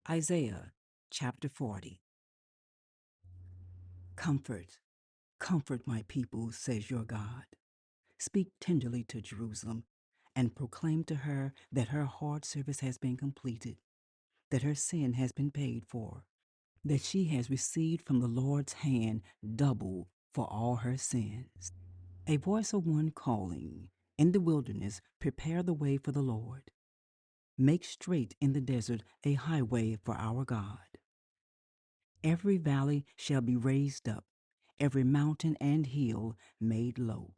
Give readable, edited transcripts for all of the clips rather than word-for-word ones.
Isaiah chapter 40. Comfort, comfort my people, says your God. Speak tenderly to Jerusalem and proclaim to her that her hard service has been completed, that her sin has been paid for, that she has received from the Lord's hand double for all her sins. A voice of one calling, in the wilderness, prepare the way for the Lord. Make straight in the desert a highway for our God. Every valley shall be raised up, every mountain and hill made low.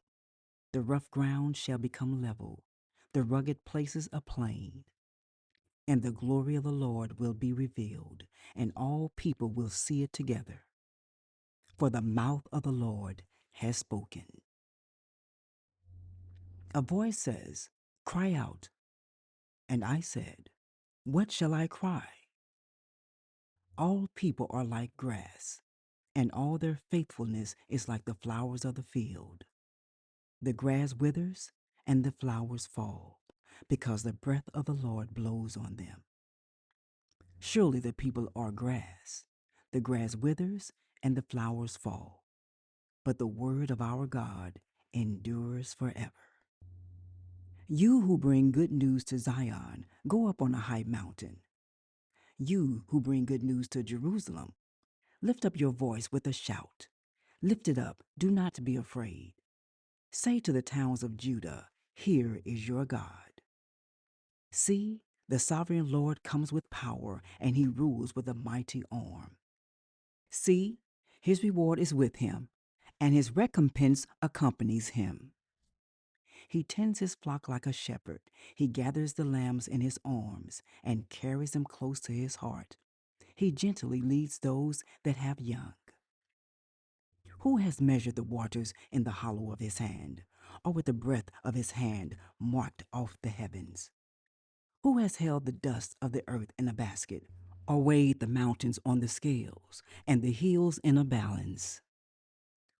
The rough ground shall become level, the rugged places a plain. And the glory of the Lord will be revealed, and all people will see it together. For the mouth of the Lord has spoken. A voice says, "Cry out." And I said, "What shall I cry?" All people are like grass, and all their faithfulness is like the flowers of the field. The grass withers and the flowers fall, because the breath of the Lord blows on them. Surely the people are grass. The grass withers and the flowers fall, but the word of our God endures forever. You who bring good news to Zion, go up on a high mountain. You who bring good news to Jerusalem, lift up your voice with a shout. Lift it up, do not be afraid. Say to the towns of Judah, "Here is your God." See, the sovereign Lord comes with power, and he rules with a mighty arm. See, his reward is with him, and his recompense accompanies him. He tends his flock like a shepherd. He gathers the lambs in his arms and carries them close to his heart. He gently leads those that have young. Who has measured the waters in the hollow of his hand, or with the breadth of his hand marked off the heavens? Who has held the dust of the earth in a basket, or weighed the mountains on the scales, and the hills in a balance?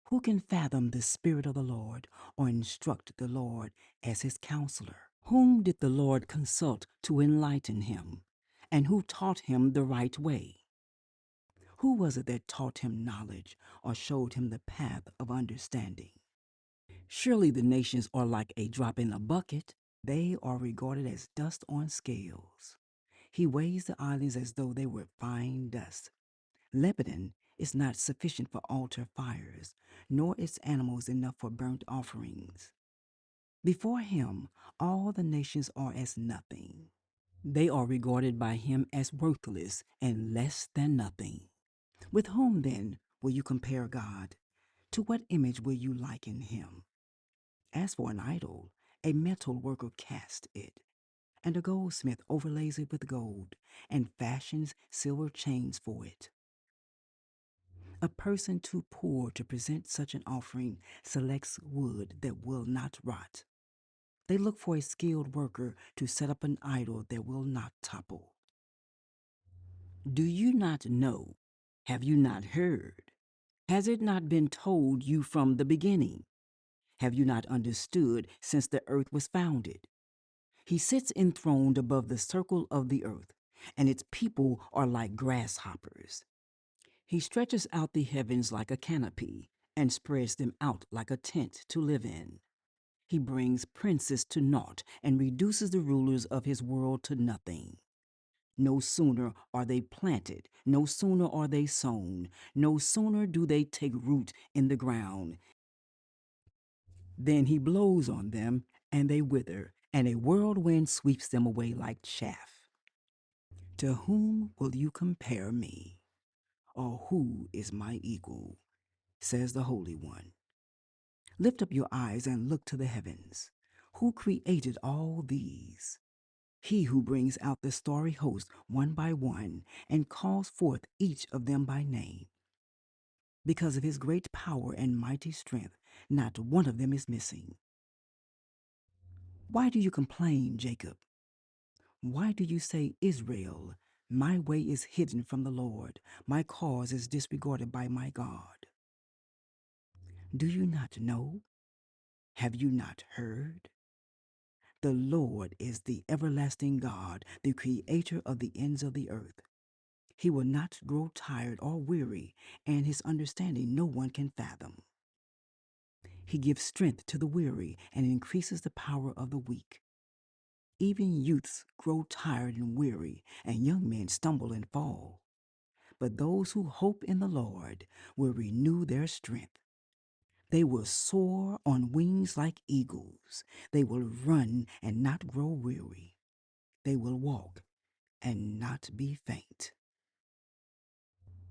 Who can fathom the Spirit of the Lord, or instruct the Lord as his counselor? Whom did the Lord consult to enlighten him? And who taught him the right way? Who was it that taught him knowledge, or showed him the path of understanding? Surely the nations are like a drop in a bucket. They are regarded as dust on scales. He weighs the islands as though they were fine dust. Lebanon is not sufficient for altar fires, nor its animals enough for burnt offerings. Before him, all the nations are as nothing. They are regarded by him as worthless and less than nothing. With whom, then, will you compare God? To what image will you liken him? As for an idol, a metal worker casts it, and a goldsmith overlays it with gold, and fashions silver chains for it. A person too poor to present such an offering selects wood that will not rot. They look for a skilled worker to set up an idol that will not topple. Do you not know? Have you not heard? Has it not been told you from the beginning? Have you not understood since the earth was founded? He sits enthroned above the circle of the earth, and its people are like grasshoppers. He stretches out the heavens like a canopy and spreads them out like a tent to live in. He brings princes to naught and reduces the rulers of his world to nothing. No sooner are they planted, no sooner are they sown, no sooner do they take root in the ground. Then he blows on them, and they wither, and a whirlwind sweeps them away like chaff. To whom will you compare me? Or who is my equal? Says the Holy One. Lift up your eyes and look to the heavens. Who created all these? He who brings out the starry host one by one and calls forth each of them by name. Because of his great power and mighty strength, not one of them is missing. Why do you complain, Jacob? Why do you say, Israel, my way is hidden from the Lord, my cause is disregarded by my God? Do you not know? Have you not heard? The Lord is the everlasting God, the creator of the ends of the earth. He will not grow tired or weary, and his understanding no one can fathom. He gives strength to the weary and increases the power of the weak. Even youths grow tired and weary, and young men stumble and fall. But those who hope in the Lord will renew their strength. They will soar on wings like eagles. They will run and not grow weary. They will walk and not be faint.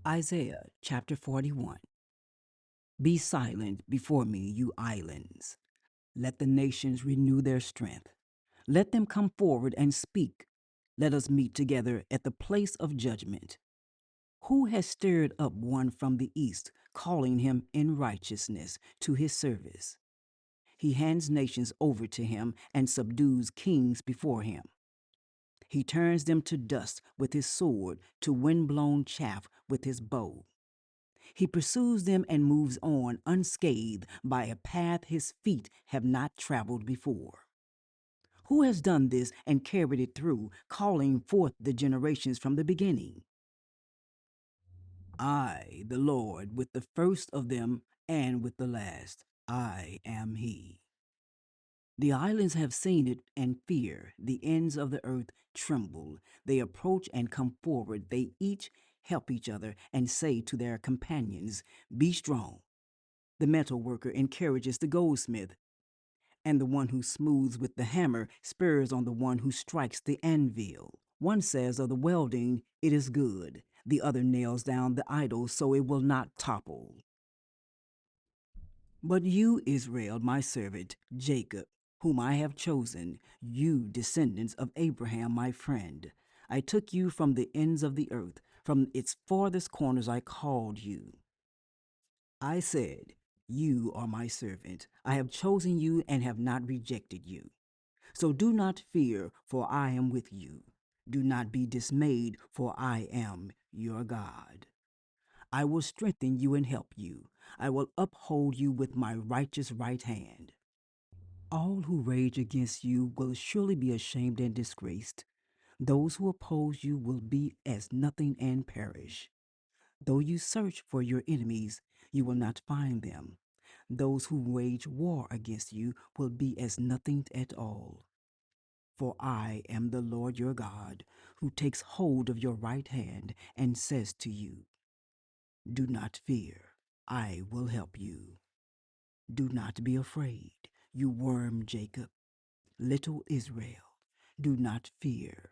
Isaiah chapter 41. Be silent before me, you islands. Let the nations renew their strength. Let them come forward and speak. Let us meet together at the place of judgment. Who has stirred up one from the east, calling him in righteousness to his service? He hands nations over to him and subdues kings before him. He turns them to dust with his sword, to wind-blown chaff with his bow. He pursues them and moves on unscathed by a path his feet have not traveled before. Who has done this and carried it through, calling forth the generations from the beginning? I, the Lord, with the first of them and with the last, I am he. The islands have seen it and fear. The ends of the earth tremble. They approach and come forward. They each help each other and say to their companions, Be strong. The metal worker encourages the goldsmith, and the one who smooths with the hammer spurs on the one who strikes the anvil. One says of the welding, It is good. The other nails down the idol so it will not topple. But you, Israel, my servant, Jacob, whom I have chosen, you, descendants of Abraham, my friend, I took you from the ends of the earth, from its farthest corners I called you. I said, You are my servant. I have chosen you and have not rejected you. So do not fear, for I am with you. Do not be dismayed, for I am your God. I will strengthen you and help you. I will uphold you with my righteous right hand. All who rage against you will surely be ashamed and disgraced. Those who oppose you will be as nothing and perish. Though you search for your enemies, you will not find them. Those who wage war against you will be as nothing at all. For I am the Lord your God, who takes hold of your right hand and says to you, Do not fear, I will help you. Do not be afraid, you worm Jacob, little Israel. Do not fear,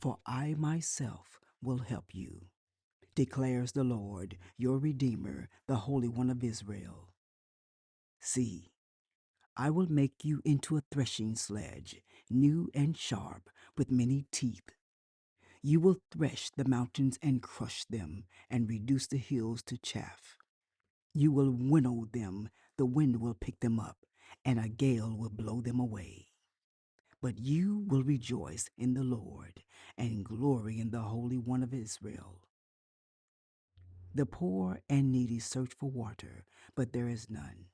for I myself will help you, declares the Lord, your Redeemer, the Holy One of Israel. See, I will make you into a threshing sledge, new and sharp, with many teeth. You will thresh the mountains and crush them, and reduce the hills to chaff. You will winnow them, the wind will pick them up, and a gale will blow them away. But you will rejoice in the Lord, and glory in the Holy One of Israel. The poor and needy search for water, but there is none.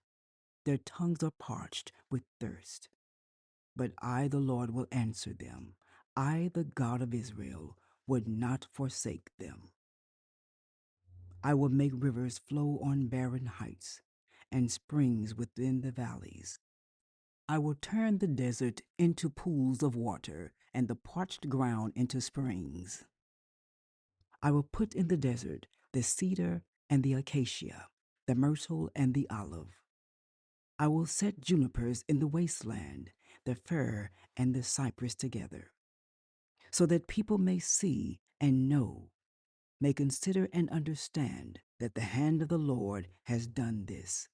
Their tongues are parched with thirst. But I, the Lord, will answer them. I, the God of Israel, would not forsake them. I will make rivers flow on barren heights, and springs within the valleys. I will turn the desert into pools of water, and the parched ground into springs. I will put in the desert the cedar and the acacia, the myrtle and the olive. I will set junipers in the wasteland, the fir and the cypress together, so that people may see and know, may consider and understand that the hand of the Lord has done this,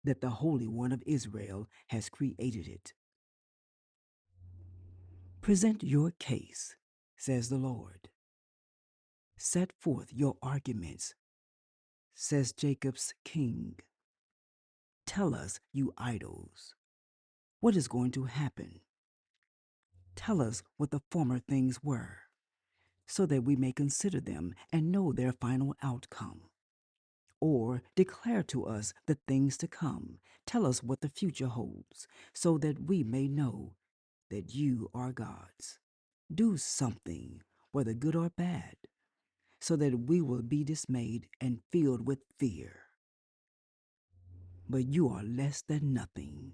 that the Holy One of Israel has created it. Present your case, says the Lord. Set forth your arguments, says Jacob's king. Tell us, you idols, what is going to happen. Tell us what the former things were, so that we may consider them and know their final outcome. Or declare to us the things to come. Tell us what the future holds, so that we may know that you are gods. Do something, whether good or bad. so that we will be dismayed and filled with fear. But you are less than nothing,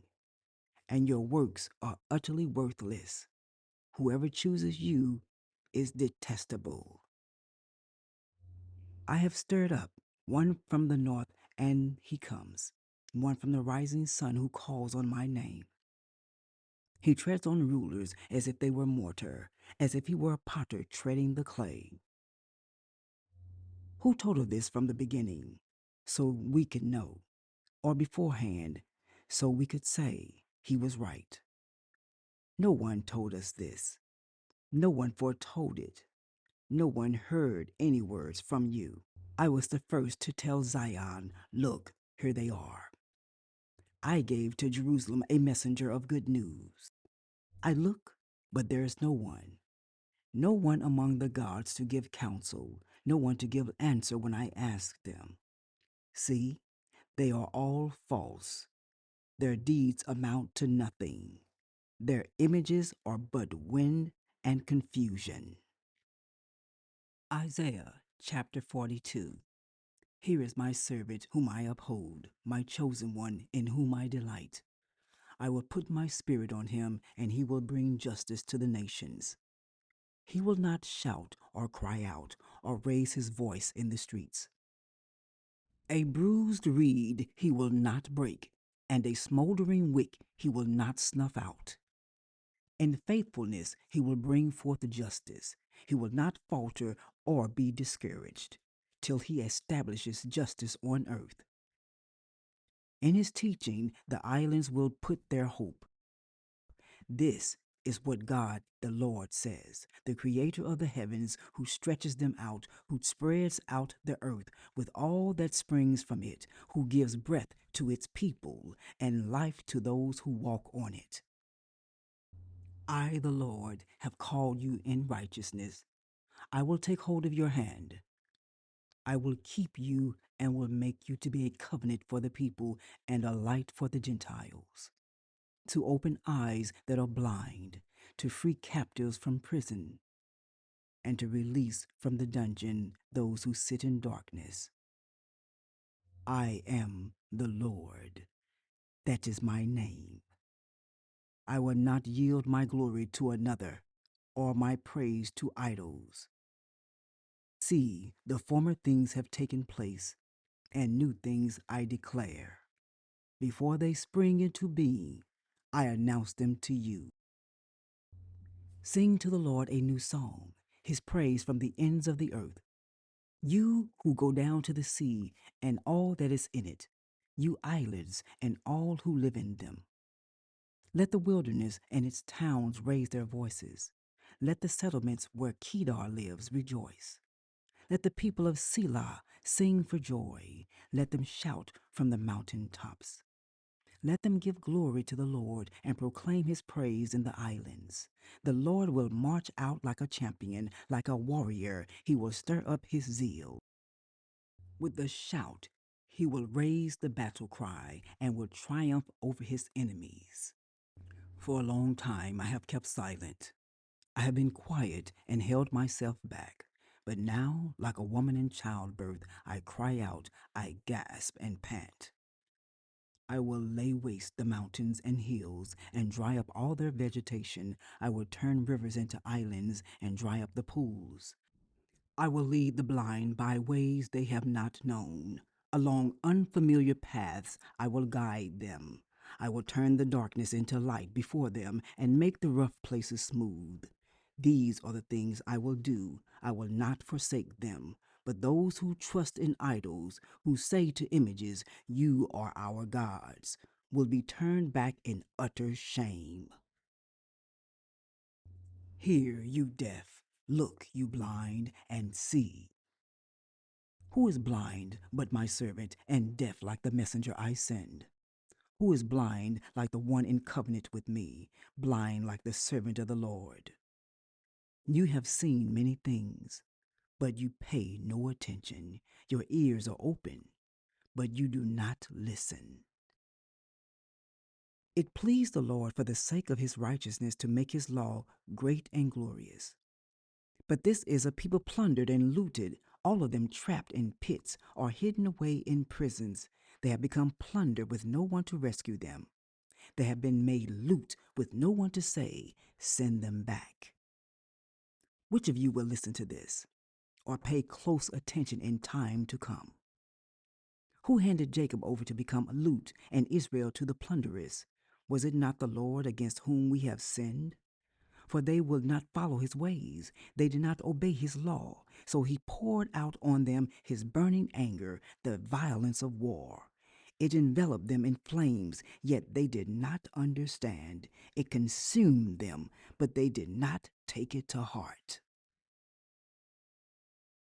and your works are utterly worthless. Whoever chooses you is detestable. I have stirred up one from the north, and he comes, one from the rising sun who calls on my name. He treads on rulers as if they were mortar, as if he were a potter treading the clay. Who told of this from the beginning, so we could know, or beforehand, so we could say he was right? No one told us this. No one foretold it. No one heard any words from you. I was the first to tell Zion, look, here they are. I gave to Jerusalem a messenger of good news. I look, but there is no one among the gods to give counsel, no one to give answer when I ask them. See, they are all false. Their deeds amount to nothing. Their images are but wind and confusion. Isaiah chapter 42. Here is my servant whom I uphold, my chosen one in whom I delight. I will put my spirit on him, and he will bring justice to the nations. He will not shout or cry out or raise his voice in the streets. A bruised reed he will not break, and a smoldering wick he will not snuff out. In faithfulness he will bring forth justice. He will not falter or be discouraged, till he establishes justice on earth. In his teaching the islands will put their hope. This is what God the Lord says, the creator of the heavens, who stretches them out, who spreads out the earth with all that springs from it, who gives breath to its people and life to those who walk on it. I, the Lord, have called you in righteousness. I will take hold of your hand. I will keep you and will make you to be a covenant for the people and a light for the Gentiles, to open eyes that are blind, to free captives from prison, and to release from the dungeon those who sit in darkness. I am the Lord. That is my name. I will not yield my glory to another, or my praise to idols. See, the former things have taken place, and new things I declare. Before they spring into being, I announce them to you. Sing to the Lord a new song, his praise from the ends of the earth. You who go down to the sea and all that is in it, you islands and all who live in them. Let the wilderness and its towns raise their voices. Let the settlements where Kedar lives rejoice. Let the people of Selah sing for joy. Let them shout from the mountain tops. Let them give glory to the Lord and proclaim his praise in the islands. The Lord will march out like a champion, like a warrior. He will stir up his zeal. With a shout, he will raise the battle cry and will triumph over his enemies. For a long time I have kept silent. I have been quiet and held myself back. But now, like a woman in childbirth, I cry out, I gasp and pant. I will lay waste the mountains and hills and dry up all their vegetation. I will turn rivers into islands and dry up the pools. I will lead the blind by ways they have not known. Along unfamiliar paths I will guide them. I will turn the darkness into light before them and make the rough places smooth. These are the things I will do. I will not forsake them. But those who trust in idols, who say to images, you are our gods, will be turned back in utter shame. Hear, you deaf, look, you blind, and see. Who is blind but my servant, and deaf like the messenger I send? Who is blind like the one in covenant with me, blind like the servant of the Lord? You have seen many things, but you pay no attention. Your ears are open, but you do not listen. It pleased the Lord for the sake of his righteousness to make his law great and glorious. But this is a people plundered and looted, all of them trapped in pits or hidden away in prisons. They have become plunder with no one to rescue them. They have been made loot with no one to say, send them back. Which of you will listen to this or pay close attention in time to come? Who handed Jacob over to become loot and Israel to the plunderers? Was it not the Lord against whom we have sinned? For they will not follow his ways. They did not obey his law. So he poured out on them his burning anger, the violence of war. It enveloped them in flames, yet they did not understand. It consumed them, but they did not take it to heart.